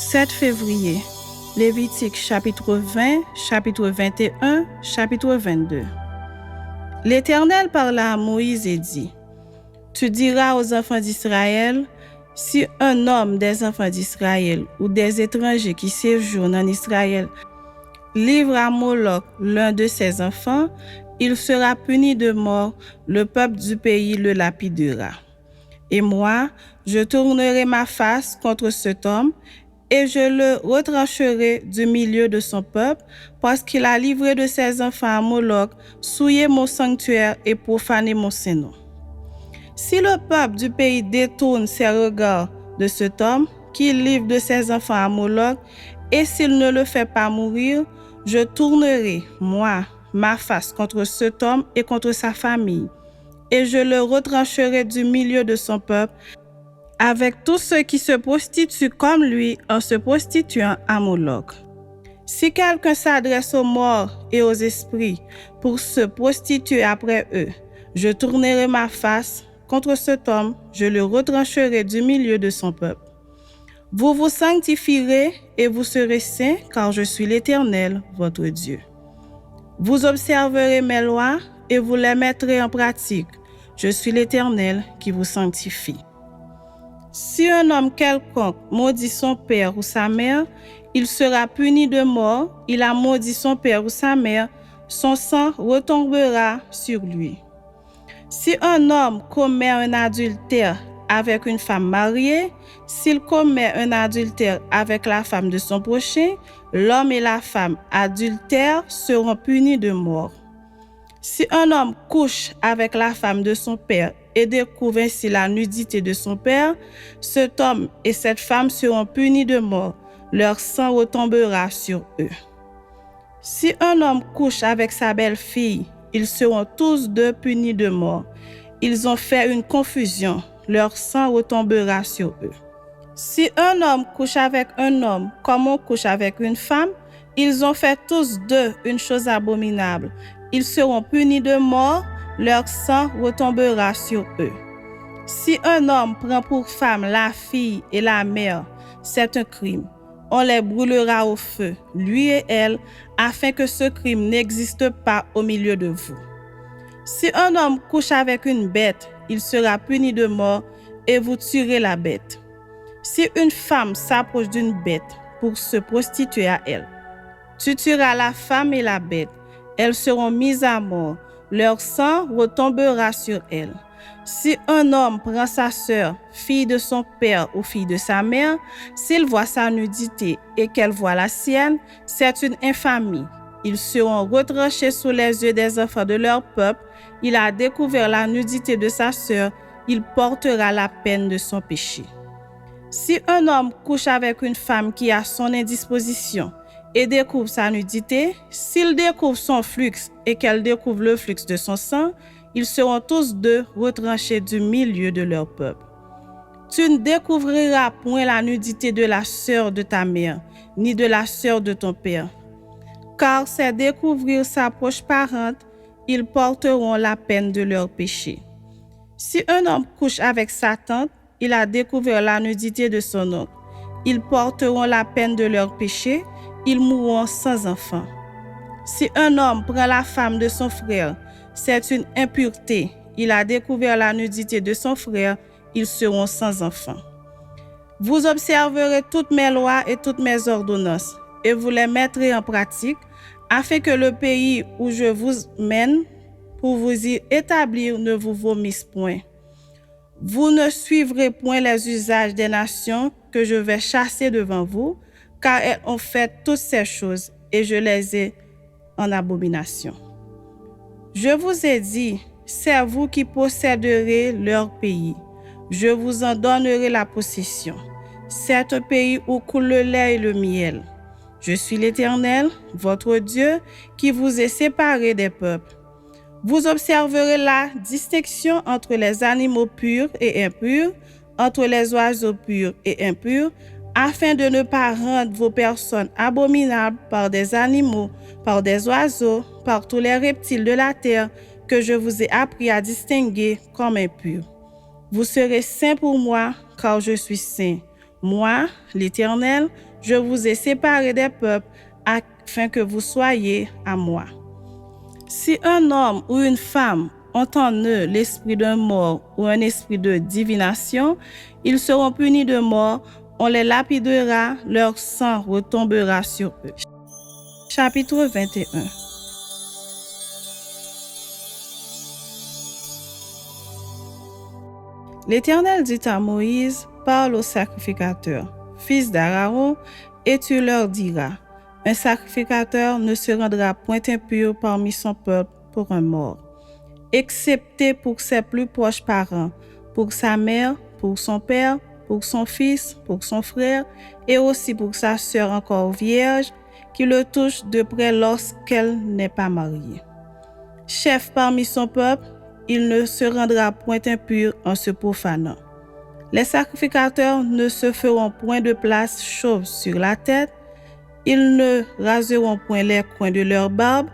7 février, Lévitique chapitre 20, chapitre 21, chapitre 22. L'Éternel parla à Moïse et dit, « Tu diras aux enfants d'Israël, si un homme des enfants d'Israël ou des étrangers qui séjournent en Israël livre à Moloch l'un de ses enfants, il sera puni de mort, le peuple du pays le lapidera. Et moi, je tournerai ma face contre cet homme, et je le retrancherai du milieu de son peuple, parce qu'il a livré de ses enfants à Moloch, souillé mon sanctuaire et profané mon Saint-Nom. Si le peuple du pays détourne ses regards de cet homme, qui livre de ses enfants à Moloch, et s'il ne le fait pas mourir, je tournerai, moi, ma face contre cet homme et contre sa famille, et je le retrancherai du milieu de son peuple, avec tous ceux qui se prostituent comme lui en se prostituant à Moloch. Si quelqu'un s'adresse aux morts et aux esprits pour se prostituer après eux, je tournerai ma face contre cet homme, je le retrancherai du milieu de son peuple. Vous vous sanctifierez et vous serez saints, car je suis l'Éternel, votre Dieu. Vous observerez mes lois et vous les mettrez en pratique. Je suis l'Éternel qui vous sanctifie. Si un homme quelconque maudit son père ou sa mère, il sera puni de mort. Il a maudit son père ou sa mère, son sang retombera sur lui. Si un homme commet un adultère avec une femme mariée, s'il commet un adultère avec la femme de son prochain, l'homme et la femme adultères seront punis de mort. Si un homme couche avec la femme de son père et découvre ainsi la nudité de son père, cet homme et cette femme seront punis de mort. Leur sang retombera sur eux. Si un homme couche avec sa belle-fille, ils seront tous deux punis de mort. Ils ont fait une confusion. Leur sang retombera sur eux. Si un homme couche avec un homme comme on couche avec une femme, ils ont fait tous deux une chose abominable. Ils seront punis de mort, leur sang retombera sur eux. Si un homme prend pour femme la fille et la mère, c'est un crime. On les brûlera au feu, lui et elle, afin que ce crime n'existe pas au milieu de vous. Si un homme couche avec une bête, il sera puni de mort et vous tuerez la bête. Si une femme s'approche d'une bête pour se prostituer à elle, tu tueras la femme et la bête. Elles seront mises à mort. Leur sang retombera sur elles. Si un homme prend sa sœur, fille de son père ou fille de sa mère, s'il voit sa nudité et qu'elle voit la sienne, c'est une infamie. Ils seront retranchés sous les yeux des enfants de leur peuple. Il a découvert la nudité de sa sœur, il portera la peine de son péché. Si un homme couche avec une femme qui a son indisposition et découvre sa nudité, s'il découvre son flux et qu'elle découvre le flux de son sang, ils seront tous deux retranchés du milieu de leur peuple. Tu ne découvriras point la nudité de la sœur de ta mère, ni de la sœur de ton père, car c'est découvrir sa proche parente, ils porteront la peine de leur péché. Si un homme couche avec sa tante, il a découvert la nudité de son oncle. Ils porteront la peine de leur péché, ils mourront sans enfant. Si un homme prend la femme de son frère, c'est une impureté. Il a découvert la nudité de son frère, ils seront sans enfant. Vous observerez toutes mes lois et toutes mes ordonnances, et vous les mettrez en pratique, afin que le pays où je vous mène pour vous y établir ne vous vomisse point. Vous ne suivrez point les usages des nations que je vais chasser devant vous, car elles ont fait toutes ces choses, et je les ai en abomination. Je vous ai dit, c'est vous qui posséderez leur pays. Je vous en donnerai la possession. C'est un pays où coule le lait et le miel. Je suis l'Éternel, votre Dieu, qui vous est séparé des peuples. Vous observerez la distinction entre les animaux purs et impurs, entre les oiseaux purs et impurs, afin de ne pas rendre vos personnes abominables par des animaux, par des oiseaux, par tous les reptiles de la terre que je vous ai appris à distinguer comme impurs. Vous serez saints pour moi, car je suis saint. Moi, l'Éternel, je vous ai séparés des peuples afin que vous soyez à moi. Si un homme ou une femme ont en eux l'esprit d'un mort ou un esprit de divination, ils seront punis de mort, on les lapidera, leur sang retombera sur eux. Chapitre 21. L'Éternel dit à Moïse, parle aux sacrificateurs, fils d'Aaron, et tu leur diras, un sacrificateur ne se rendra point impur parmi son peuple pour un mort, excepté pour ses plus proches parents, pour sa mère, pour son père, pour son fils, pour son frère, et aussi pour sa sœur encore vierge, qui le touche de près lorsqu'elle n'est pas mariée. Chef parmi son peuple, il ne se rendra point impur en se profanant. Les sacrificateurs ne se feront point de place chauve sur la tête, ils ne raseront point les coins de leur barbe,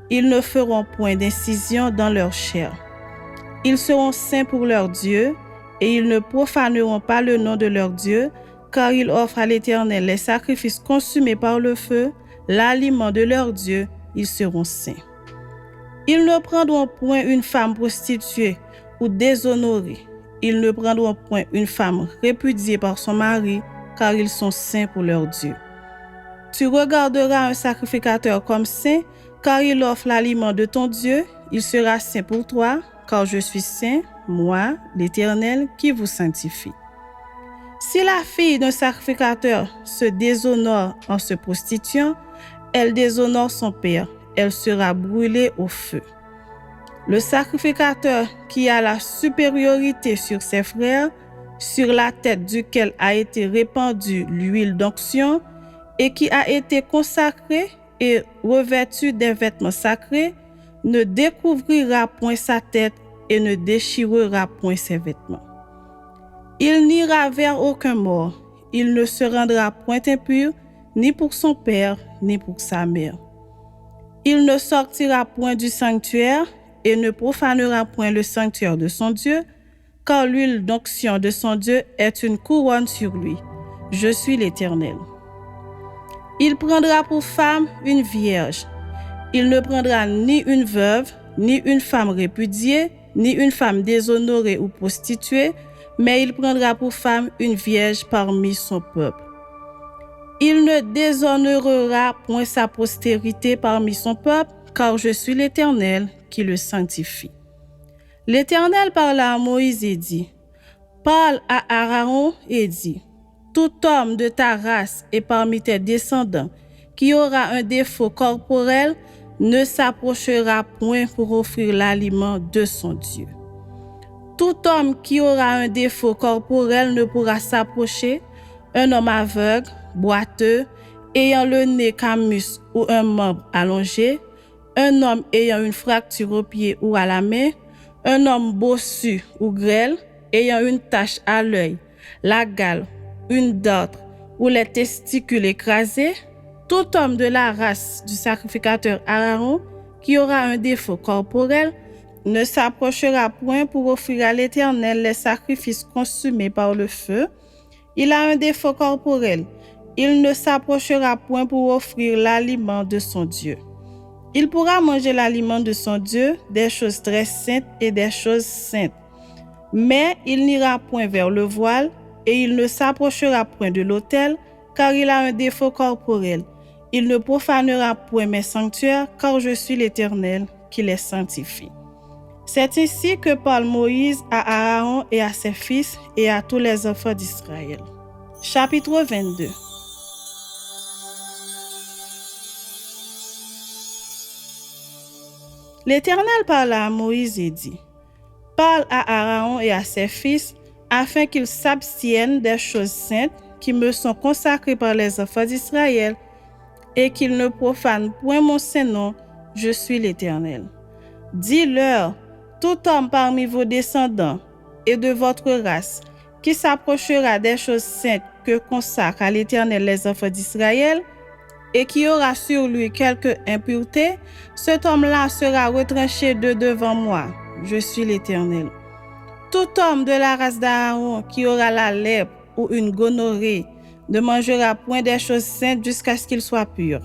ils ne feront point d'incision dans leur chair. Ils seront saints pour leur Dieu, et ils ne profaneront pas le nom de leur Dieu, car ils offrent à l'Éternel les sacrifices consumés par le feu, l'aliment de leur Dieu, ils seront saints. Ils ne prendront point une femme prostituée ou déshonorée. Ils ne prendront point une femme répudiée par son mari, car ils sont saints pour leur Dieu. Tu regarderas un sacrificateur comme saint, car il offre l'aliment de ton Dieu. Il sera saint pour toi, car je suis saint, moi, l'Éternel, qui vous sanctifie. Si la fille d'un sacrificateur se déshonore en se prostituant, elle déshonore son père. Elle sera brûlée au feu. Le sacrificateur qui a la supériorité sur ses frères, sur la tête duquel a été répandue l'huile d'onction et qui a été consacré et revêtu des vêtements sacrés, ne découvrira point sa tête et ne déchirera point ses vêtements. Il n'ira vers aucun mort, il ne se rendra point impur, ni pour son père, ni pour sa mère. Il ne sortira point du sanctuaire et ne profanera point le sanctuaire de son Dieu, car l'huile d'onction de son Dieu est une couronne sur lui. Je suis l'Éternel. Il prendra pour femme une vierge. Il ne prendra ni une veuve, ni une femme répudiée, ni une femme déshonorée ou prostituée, mais il prendra pour femme une vierge parmi son peuple. Il ne déshonorera point sa postérité parmi son peuple, car je suis l'Éternel qui le sanctifie. L'Éternel parla à Moïse et dit, parle à Aaron et dit, tout homme de ta race et parmi tes descendants qui aura un défaut corporel ne s'approchera point pour offrir l'aliment de son Dieu. Tout homme qui aura un défaut corporel ne pourra s'approcher, un homme aveugle, boiteux, ayant le nez camus ou un membre allongé, un homme ayant une fracture au pied ou à la main, un homme bossu ou grêle, ayant une tache à l'œil, la gale, une dartre ou les testicules écrasés, tout homme de la race du sacrificateur Aaron qui aura un défaut corporel ne s'approchera point pour offrir à l'Éternel les sacrifices consumés par le feu. Il a un défaut corporel. Il ne s'approchera point pour offrir l'aliment de son Dieu. Il pourra manger l'aliment de son Dieu, des choses très saintes et des choses saintes. Mais il n'ira point vers le voile et il ne s'approchera point de l'autel, car il a un défaut corporel. Il ne profanera point mes sanctuaires, car je suis l'Éternel qui les sanctifie. C'est ainsi que parle Moïse à Aaron et à ses fils et à tous les enfants d'Israël. Chapitre 22. L'Éternel parla à Moïse et dit, parle à Aaron et à ses fils, afin qu'ils s'abstiennent des choses saintes qui me sont consacrées par les enfants d'Israël, et qu'ils ne profanent point mon saint nom, je suis l'Éternel. Dis-leur, tout homme parmi vos descendants et de votre race, qui s'approchera des choses saintes que consacrent à l'Éternel les enfants d'Israël, et qui aura sur lui quelque impureté, cet homme-là sera retranché de devant moi. Je suis l'Éternel. Tout homme de la race d'Aaron qui aura la lèpre ou une gonorrhée, ne mangera point des choses saintes jusqu'à ce qu'il soit pur.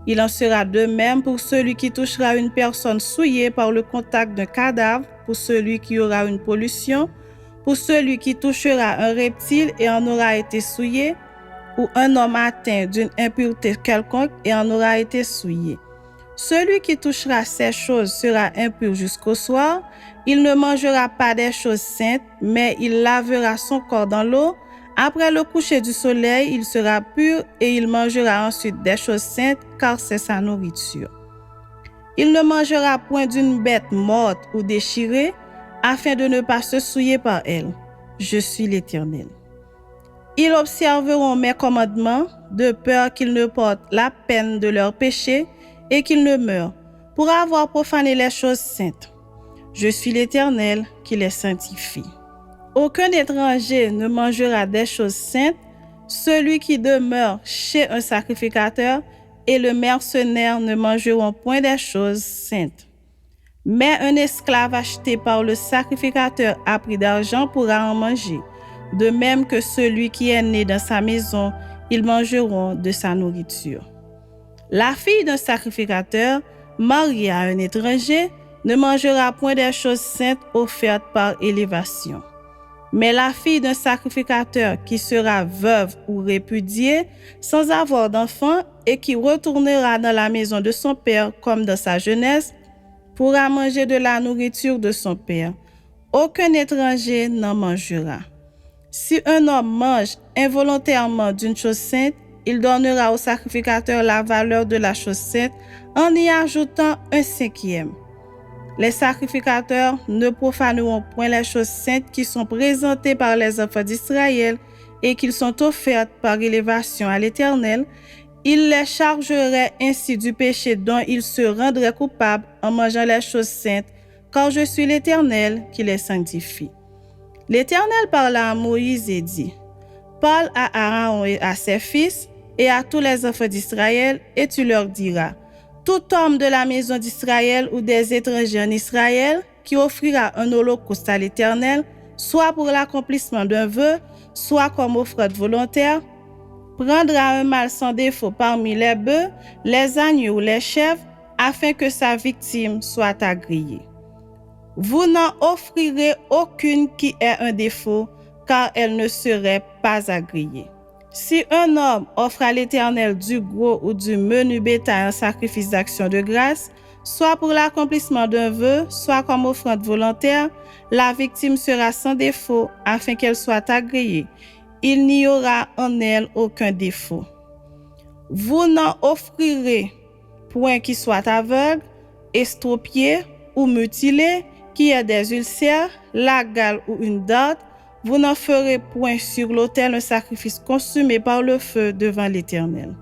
Il en sera de même pour celui qui touchera une personne souillée par le contact d'un cadavre, pour celui qui aura une pollution, pour celui qui touchera un reptile et en aura été souillé, ou un homme atteint d'une impureté quelconque et en aura été souillé. Celui qui touchera ces choses sera impur jusqu'au soir. Il ne mangera pas des choses saintes, mais il lavera son corps dans l'eau. Après le coucher du soleil, il sera pur et il mangera ensuite des choses saintes, car c'est sa nourriture. Il ne mangera point d'une bête morte ou déchirée, afin de ne pas se souiller par elle. Je suis l'Éternel. Ils observeront mes commandements, de peur qu'ils ne portent la peine de leurs péchés et qu'ils ne meurent, pour avoir profané les choses saintes. Je suis l'Éternel qui les sanctifie. Aucun étranger ne mangera des choses saintes. Celui qui demeure chez un sacrificateur et le mercenaire ne mangeront point des choses saintes. Mais un esclave acheté par le sacrificateur à prix d'argent pourra en manger. De même que celui qui est né dans sa maison, ils mangeront de sa nourriture. La fille d'un sacrificateur, mariée à un étranger, ne mangera point des choses saintes offertes par élévation. Mais la fille d'un sacrificateur qui sera veuve ou répudiée, sans avoir d'enfant, et qui retournera dans la maison de son père comme dans sa jeunesse, pourra manger de la nourriture de son père. Aucun étranger n'en mangera. Si un homme mange involontairement d'une chose sainte, il donnera au sacrificateur la valeur de la chose sainte en y ajoutant un cinquième. Les sacrificateurs ne profaneront point les choses saintes qui sont présentées par les enfants d'Israël et qui sont offertes par élévation à l'Éternel. Ils les chargeraient ainsi du péché dont ils se rendraient coupables en mangeant les choses saintes, car je suis l'Éternel qui les sanctifie. L'Éternel parla à Moïse et dit, « Parle à Aaron et à ses fils et à tous les enfants d'Israël, et tu leur diras, tout homme de la maison d'Israël ou des étrangers en Israël qui offrira un holocauste à l'Éternel, soit pour l'accomplissement d'un vœu, soit comme offrande volontaire, prendra un mâle sans défaut parmi les bœufs, les agneaux ou les chèvres, afin que sa victime soit agréée. Vous n'en offrirez aucune qui ait un défaut, car elle ne serait pas agréée. Si un homme offre à l'Éternel du gros ou du menu bétail en sacrifice d'action de grâce, soit pour l'accomplissement d'un vœu, soit comme offrande volontaire, la victime sera sans défaut, afin qu'elle soit agréée. Il n'y aura en elle aucun défaut. Vous n'en offrirez point qui soit aveugle, estropié ou mutilé, qui ait des ulcères, la gale ou une date. Vous n'en ferez point sur l'autel un sacrifice consumé par le feu devant l'Éternel.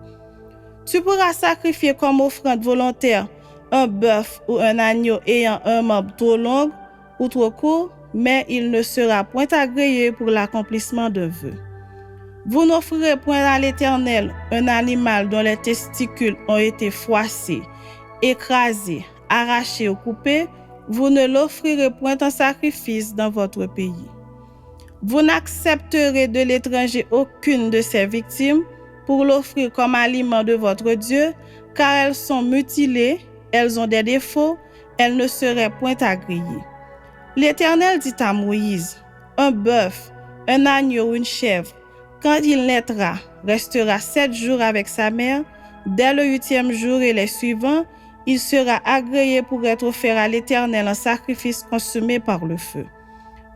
Tu pourras sacrifier comme offrande volontaire un bœuf ou un agneau ayant un membre trop long ou trop court, mais il ne sera point agréé pour l'accomplissement d'un vœu. Vous n'offrirez point à l'Éternel un animal dont les testicules ont été froissés, écrasés, arrachés ou coupés. Vous ne l'offrirez point en sacrifice dans votre pays. Vous n'accepterez de l'étranger aucune de ses victimes pour l'offrir comme aliment de votre Dieu, car elles sont mutilées, elles ont des défauts, elles ne seraient point agréées. L'Éternel dit à Moïse, un bœuf, un agneau ou une chèvre, quand il naîtra, restera 7 jours avec sa mère. Dès le 8e jour et les suivants, il sera agréé pour être offert à l'Éternel en sacrifice consumé par le feu.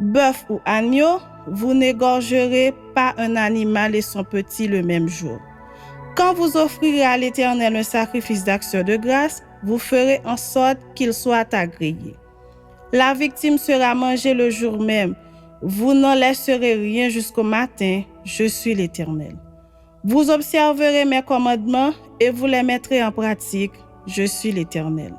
Bœuf ou agneau, vous n'égorgerez pas un animal et son petit le même jour. Quand vous offrirez à l'Éternel un sacrifice d'action de grâce, vous ferez en sorte qu'il soit agréé. La victime sera mangée le jour même. Vous n'en laisserez rien jusqu'au matin. Je suis l'Éternel. Vous observerez mes commandements et vous les mettrez en pratique. Je suis l'Éternel.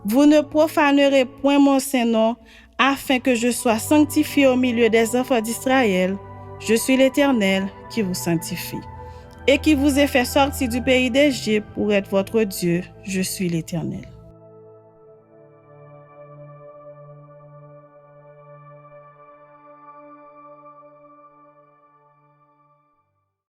Vous ne profanerez point mon Saint-Nom, afin que je sois sanctifié au milieu des enfants d'Israël. Je suis l'Éternel qui vous sanctifie et qui vous ai fait sortir du pays d'Égypte pour être votre Dieu. Je suis l'Éternel.